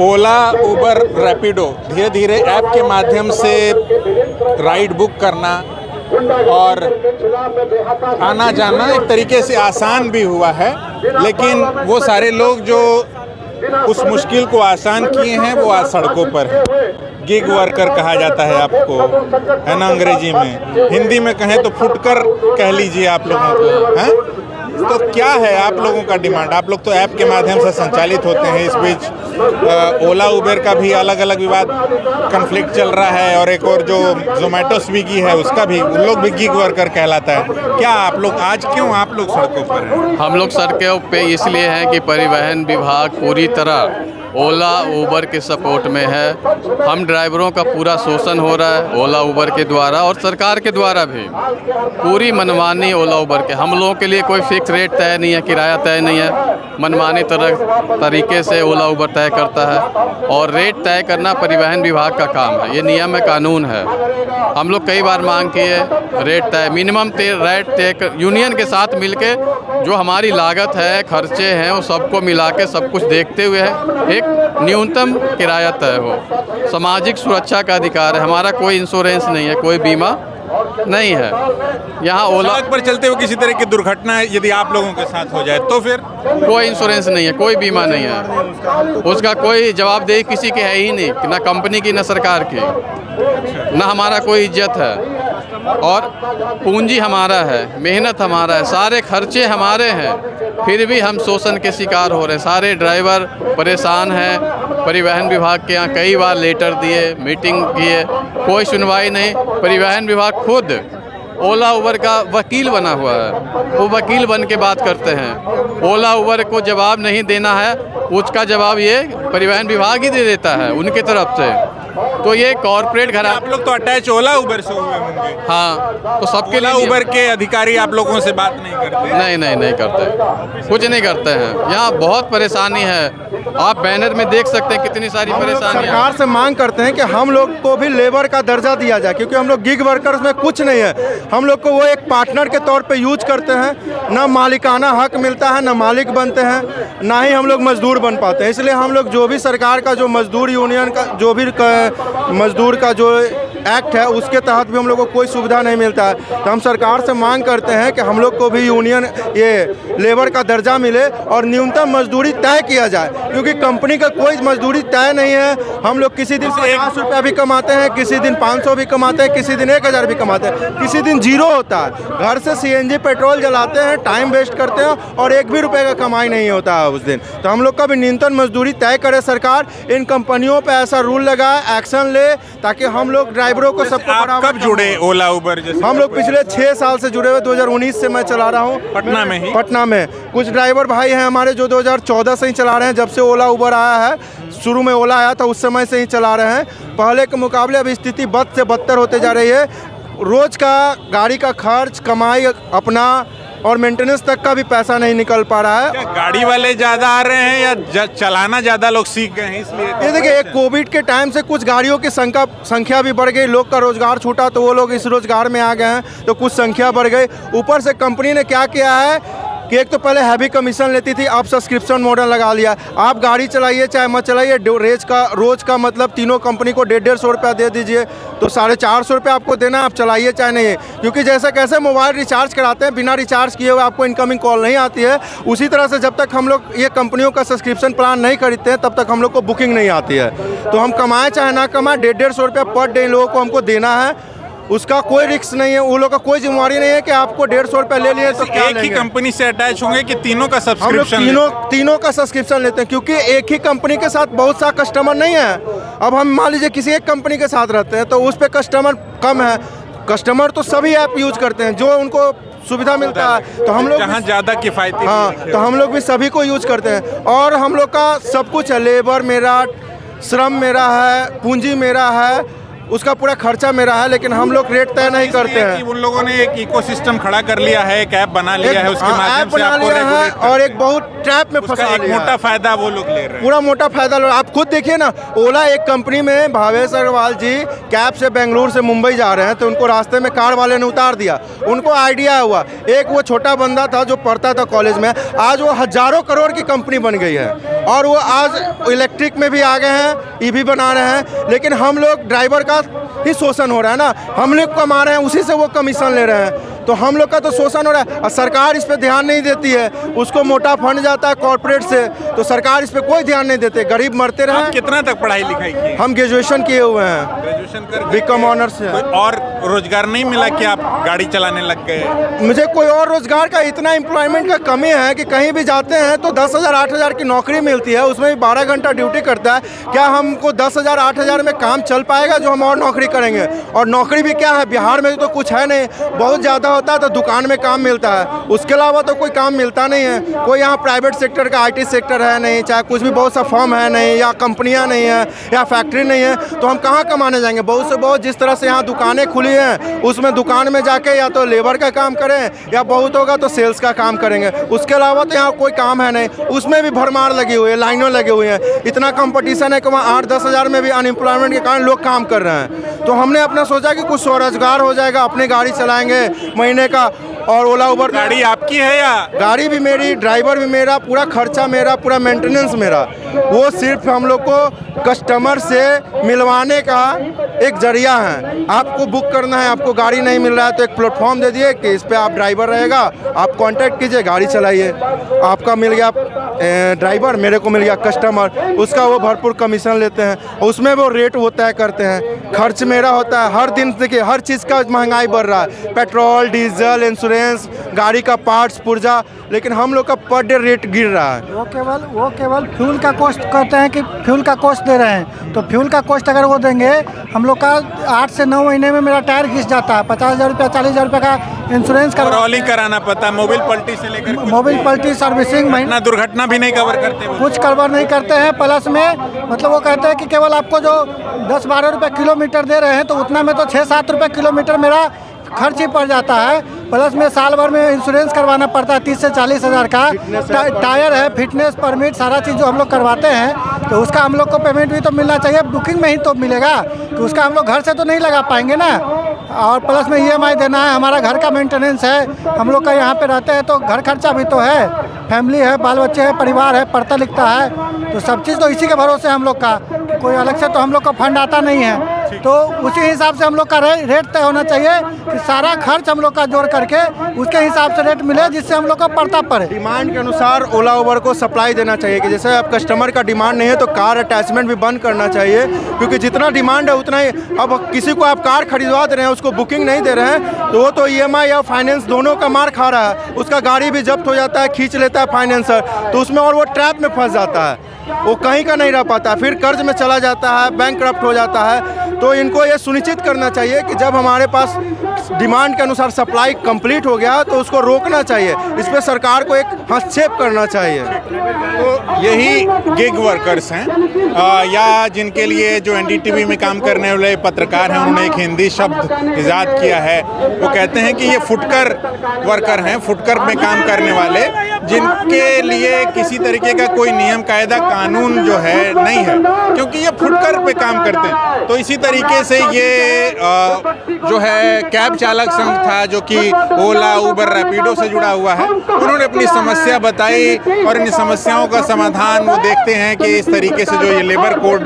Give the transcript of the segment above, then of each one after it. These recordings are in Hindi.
ओला, उबर, रैपिडो धीरे धीरे ऐप के माध्यम से राइड बुक करना और आना जाना एक तरीके से आसान भी हुआ है, लेकिन वो सारे लोग जो उस मुश्किल को आसान किए हैं वो आज सड़कों पर हैं। गिग वर्कर कहा जाता है आपको, है ना, अंग्रेजी में। हिंदी में कहें तो फुटकर कह लीजिए आप लोगों को, हैं? तो क्या है आप लोगों का डिमांड? आप लोग तो ऐप के माध्यम से संचालित होते हैं। इस बीच ओला उबेर का भी अलग अलग विवाद कन्फ्लिक्ट चल रहा है, और एक और जो जोमेटो स्विगी है उसका भी, उन लोग भी गिग वर्कर कहलाता है। क्या आप लोग आज क्यों आप लोग सड़कों पर हैं? हम लोग सड़कों पे इसलिए हैं कि परिवहन विभाग पूरी तरह ओला उबर के सपोर्ट में है। हम ड्राइवरों का पूरा शोषण हो रहा है ओला उबर के द्वारा, और सरकार के द्वारा भी पूरी मनमानी ओला उबर के। हम लोगों के लिए कोई फिक्स रेट तय नहीं है, किराया तय नहीं है, मनमानी तरीके से ओला उबर तय करता है, और रेट तय करना परिवहन विभाग का काम है। ये नियम है, कानून है। हम लोग कई बार मांग किए रेट तय, मिनिमम रेट तय यूनियन के साथ मिलके जो हमारी लागत है, खर्चे हैं, वो सबको मिला के सब कुछ देखते हुए है एक न्यूनतम किराया तय हो। सामाजिक सुरक्षा का अधिकार है हमारा, कोई इंश्योरेंस नहीं है, कोई बीमा नहीं है। यहाँ ओला सड़क पर चलते हुए किसी तरह की दुर्घटना यदि आप लोगों के साथ हो जाए तो फिर कोई इंश्योरेंस नहीं है, कोई बीमा नहीं है, उसका कोई जवाबदेही किसी की है ही नहीं, ना कंपनी की, ना सरकार की, ना हमारा कोई इज्जत है। और पूंजी हमारा है, मेहनत हमारा है, सारे खर्चे हमारे हैं, फिर भी हम शोषण के शिकार हो रहे हैं। सारे ड्राइवर परेशान हैं। परिवहन विभाग के यहाँ कई बार लेटर दिए, मीटिंग किए, कोई सुनवाई नहीं। परिवहन विभाग खुद ओला उबर का वकील बना हुआ है, वो वकील बन के बात करते हैं। ओला उबर को जवाब नहीं देना है, उसका जवाब ये परिवहन विभाग ही दे देता है उनकी तरफ से। तो ये कॉर्पोरेट घराना। आप लोग तो अटैच ओला उबर से हुए होंगे। हाँ, तो सबके लिए उबर के अधिकारी आप लोगों से बात नहीं करते? नहीं करते, कुछ नहीं करते हैं। यहाँ बहुत परेशानी है, आप बैनर में देख सकते हैं कितनी सारी परेशानी। सरकार से मांग करते हैं कि हम लोग को भी लेबर का दर्जा दिया जाए, क्योंकि हम लोग गिग वर्कर्स में कुछ नहीं है। हम लोग को वो एक पार्टनर के तौर पे यूज करते हैं, ना मालिकाना हक मिलता है, ना मालिक बनते हैं, ना ही हम लोग मजदूर बन पाते हैं। इसलिए हम लोग जो भी सरकार का जो मजदूर यूनियन का जो भी मजदूर का जो एक्ट है उसके तहत भी हम लोग को कोई सुविधा नहीं मिलता है। तो हम सरकार से मांग करते हैं कि हम लोग को भी यूनियन ये लेबर का दर्जा मिले और न्यूनतम मजदूरी तय किया जाए, क्योंकि कंपनी का कोई मजदूरी तय नहीं है। हम लोग किसी दिन 50 रुपया भी कमाते हैं, किसी दिन 500 भी कमाते हैं, किसी दिन 1000 भी कमाते हैं, किसी दिन जीरो होता है। घर से CNG पेट्रोल जलाते हैं, टाइम वेस्ट करते हैं और 1 भी रुपये का कमाई नहीं होता है उस दिन। तो हम लोग का भी न्यूनतम मजदूरी तय करे सरकार, इन कंपनियों पर ऐसा रूल लगाए, एक्शन ले, ताकि हम लोग ड्राइवरों को सबको। आप कब जुड़े ओला उबर? जैसे हम लोग पिछले 6 साल से जुड़े हुए, 2019 से मैं चला रहा हूँ पटना में ही। पटना में कुछ ड्राइवर भाई हैं हमारे जो 2014 से ही चला रहे हैं, जब से ओला उबर आया है। शुरू में ओला आया था उस समय से ही चला रहे हैं। पहले के मुकाबले अब स्थिति बद से बदतर होते जा रही है। रोज़ का गाड़ी का खर्च, कमाई अपना और मेंटेनेंस तक का भी पैसा नहीं निकल पा रहा है। क्या गाड़ी वाले ज़्यादा आ रहे हैं या चलाना ज़्यादा लोग सीख गए हैं इसलिए? ये देखिए, कोविड के टाइम से कुछ गाड़ियों की संख्या भी बढ़ गई, लोग का रोज़गार छूटा तो वो लोग इस रोज़गार में आ गए हैं, तो कुछ संख्या बढ़ गई। ऊपर से कंपनी ने क्या किया है कि एक तो पहले हैवी कमीशन लेती थी, अब सब्सक्रिप्शन मॉडल लगा लिया। आप गाड़ी चलाइए चाहे मत चलाइए, रोज़ का मतलब तीनों कंपनी को 150 रुपया दे दीजिए, तो 450 रुपये आपको देना, आप चलाइए चाहे नहीं। क्योंकि जैसे कैसे मोबाइल रिचार्ज कराते हैं, बिना रिचार्ज किए हुए आपको इनकमिंग कॉल नहीं आती है, उसी तरह से जब तक हम लोग ये कंपनियों का सब्सक्रिप्शन प्लान नहीं खरीदते हैं तब तक हम लोग को बुकिंग नहीं आती है। तो हम कमाएँ चाहे ना कमाएँ, 150 रुपया पर डे लोगों को हमको देना है। उसका कोई रिस्क नहीं है, वो लोग का कोई जिम्मेवारी नहीं है कि आपको 150 रुपया ले लिए तो क्या एक ही कंपनी से अटैच होंगे कि तीनों का हम लोग सब्सक्रिप्शन? तीनों का सब्सक्रिप्शन लेते हैं, क्योंकि एक ही कंपनी के साथ बहुत सा कस्टमर नहीं है। अब हम मान लीजिए किसी एक कंपनी के साथ रहते हैं तो उस पर कस्टमर कम है। कस्टमर तो सभी ऐप यूज करते हैं जो उनको सुविधा मिलता है, तो हम लोग जहाँ ज़्यादा किफ़ायती। हाँ, तो हम लोग भी सभी को यूज करते हैं। और हम लोग का सब कुछ है, लेबर मेरा, श्रम मेरा है, पूंजी मेरा है, उसका पूरा खर्चा मेरा है, लेकिन हम लोग रेट तय नहीं करते हैं। उन लोगों ने एक इकोसिस्टम खड़ा कर लिया है, एक ऐप बना लिया है, उसके माध्यम से आपको है और एक बहुत ट्रैप में फंसा एक मोटा फायदा वो लोग ले रहे हैं, पूरा मोटा फायदा लो। आप खुद देखिए ना, ओला एक कंपनी में भावेश अग्रवाल जी कैब से बेंगलुरु से मुंबई जा रहे हैं, तो उनको रास्ते में कार वाले ने उतार दिया। उनको आइडिया हुआ, एक वो छोटा बंदा था जो पढ़ता था कॉलेज में, आज वो हजारों करोड़ की कंपनी बन गई है और वो आज इलेक्ट्रिक में भी आ गए हैं, ईवी बना रहे हैं। लेकिन हम लोग ड्राइवर का ही शोषण हो रहा है ना, हम लोग कमा रहे हैं, उसी से वो कमीशन ले रहे हैं, तो हम लोग का तो शोषण हो रहा है और सरकार इस पे ध्यान नहीं देती है। उसको मोटा फंड जाता है कॉर्पोरेट से, तो सरकार इस पे कोई ध्यान नहीं देते, गरीब मरते रहे। कितना तक पढ़ाई लिखाई की? हम ग्रेजुएशन किए हुए हैं, ग्रेजुएशन कर बीकॉम ऑनर्स से। और रोजगार नहीं मिला कि आप गाड़ी चलाने लग गए? मुझे कोई और रोजगार का इतना एम्प्लॉयमेंट का कमी है कि कहीं भी जाते हैं तो 10,000 8,000 की नौकरी मिलती है, उसमें भी 12 घंटा ड्यूटी करता है। क्या हमको 10,000 8,000 में काम चल पाएगा जो हम और नौकरी करेंगे? और नौकरी भी क्या है, बिहार में तो कुछ है नहीं, बहुत ज़्यादा होता है तो दुकान में काम मिलता है, उसके अलावा तो कोई काम मिलता नहीं है। कोई यहाँ प्राइवेट सेक्टर का IT सेक्टर है नहीं, चाहे कुछ भी बहुत सा फर्म है नहीं, या कंपनियाँ नहीं है, या फैक्ट्री नहीं है, तो हम कहाँ कमाने जाएंगे? बहुत से बहुत जिस तरह से यहाँ दुकानें खुली हैं, उसमें दुकान में जाके या तो लेबर का काम करें या बहुत होगा तो सेल्स का काम करेंगे, उसके अलावा तो यहाँ कोई काम है नहीं। उसमें भी भरमार लगी हुई है, लाइनों लगे हुए हैं, इतना कंपटीशन है कि वहाँ 8-10 हज़ार में भी अनएम्प्लॉयमेंट के कारण लोग काम कर रहे हैं। तो हमने अपना सोचा कि कुछ स्वरोजगार हो जाएगा, अपनी गाड़ी चलाएंगे महीने का। और ओला उबर गाड़ी आपकी है या? गाड़ी भी मेरी, ड्राइवर भी मेरा, पूरा खर्चा मेरा, पूरा मेंटेनेंस मेरा। वो सिर्फ हम लोग को कस्टमर से मिलवाने का एक जरिया है। आपको बुक करना है, आपको गाड़ी नहीं मिल रहा है तो एक प्लेटफॉर्म दे दिए कि इस पे आप ड्राइवर रहेगा, आप कांटेक्ट कीजिए, गाड़ी चलाइए। आपका मिल गया ड्राइवर, मेरे को मिल गया कस्टमर, उसका वो भरपूर कमीशन लेते हैं, उसमें वो रेट वो तय करते हैं। खर्च मेरा होता है हर दिन। देखिए हर चीज़ का महंगाई बढ़ रहा है, पेट्रोल, डीजल, इंश्योरेंस, गाड़ी का पार्ट्स, पुर्जा, लेकिन हम लोग का पर डे रेट गिर रहा है। वो केवल फ्यूल का कॉस्ट कहते हैं कि फ्यूल का कॉस्ट दे रहे हैं, तो फ्यूल का कॉस्ट अगर वो देंगे, हम लोग का 8 से 9 महीने में मेरा टायर घिस जाता है। 50,000 रुपया 40,000 रुपये का इंश्योरेंस कराना पड़ता है, मोबिल पलटी से लेकर मोबिल पलटी, सर्विसिंग, महीना दुर्घटना भी नहीं कवर करते, कुछ कवर नहीं करते हैं। प्लस में मतलब वो कहते हैं कि केवल आपको जो 10-12 रुपये किलोमीटर दे रहे हैं, तो उतना में तो 6-7 रुपये किलोमीटर मेरा खर्च ही पड़ जाता है। प्लस में साल भर में इंश्योरेंस करवाना पड़ता है 30 से 40 हज़ार का, टायर है, फिटनेस परमिट, सारा चीज़ जो हम लोग करवाते हैं, तो उसका हम लोग को पेमेंट भी तो मिलना चाहिए। बुकिंग में ही तो मिलेगा, तो उसका हम लोग घर से तो नहीं लगा पाएंगे ना। और प्लस में EMI देना है, हमारा घर का मेंटेनेंस है, हम लोग का यहाँ पे रहते हैं तो घर खर्चा भी तो है, फैमिली है, बाल बच्चे हैं, परिवार है, पढ़ता लिखता है, तो सब चीज़ तो इसी के भरोसे हम लोग का, कोई अलग से तो हम लोग का फंड आता नहीं है। तो उसी हिसाब से हम लोग का रेट तय होना चाहिए कि सारा खर्च हम लोग का जोड़ करके उसके हिसाब से रेट मिले, जिससे हम लोग का पड़ता पड़े। डिमांड के अनुसार ओला उबर को सप्लाई देना चाहिए कि जैसे अब कस्टमर का डिमांड नहीं है तो कार अटैचमेंट भी बंद करना चाहिए, क्योंकि जितना डिमांड है उतना ही। अब किसी को आप कार खरीदवा दे रहे हैं, उसको बुकिंग नहीं दे रहे हैं, तो वो तो EMI या फाइनेंस दोनों का मार खा रहा है, उसका गाड़ी भी जब्त हो जाता है, खींच लेता है फाइनेंसर, तो उसमें और वो ट्रैप में फंस जाता है, वो कहीं का नहीं रह पाता, फिर कर्ज में चला जाता है, बैंकक्रप्ट हो जाता है। तो इनको ये सुनिश्चित करना चाहिए कि जब हमारे पास डिमांड के अनुसार सप्लाई कंप्लीट हो गया तो उसको रोकना चाहिए, इस पर सरकार को एक हस्तक्षेप करना चाहिए। तो यही गिग वर्कर्स हैं या जिनके लिए जो NDTV में काम करने वाले पत्रकार हैं, उन्होंने एक हिंदी शब्द इजाद किया है, वो कहते हैं कि ये फुटकर वर्कर हैं, फुटकर में काम करने वाले, जिनके लिए किसी तरीके का कोई नियम कायदा कानून जो है नहीं है, क्योंकि ये फुटकर पे काम करते हैं। तो इसी तरीके से ये जो है कैब चालक संघ था जो कि ओला, उबर, रैपिडो से जुड़ा हुआ है, उन्होंने अपनी समस्या बताई और इन समस्याओं का समाधान वो देखते हैं कि इस तरीके से जो ये लेबर कोड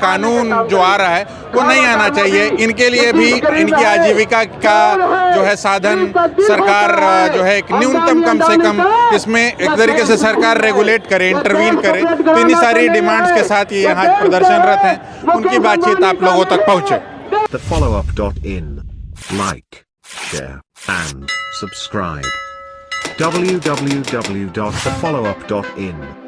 कानून जो आ रहा है वो नहीं आना चाहिए। इनके लिए भी इनकी आजीविका का जो है साधन सरकार जो है एक न्यूनतम कम से कम इसमें एक तरीके से सरकार रेगुलेट करे, इंटरवीन करे। तो इन्हीं सारी डिमांड्स के साथ ये यहाँ प्रदर्शनरत हैं, उनकी बातचीत आप लोगों तक पहुँचे। TheFollowUp.in. Like, share, and subscribe. www.thefollowup.in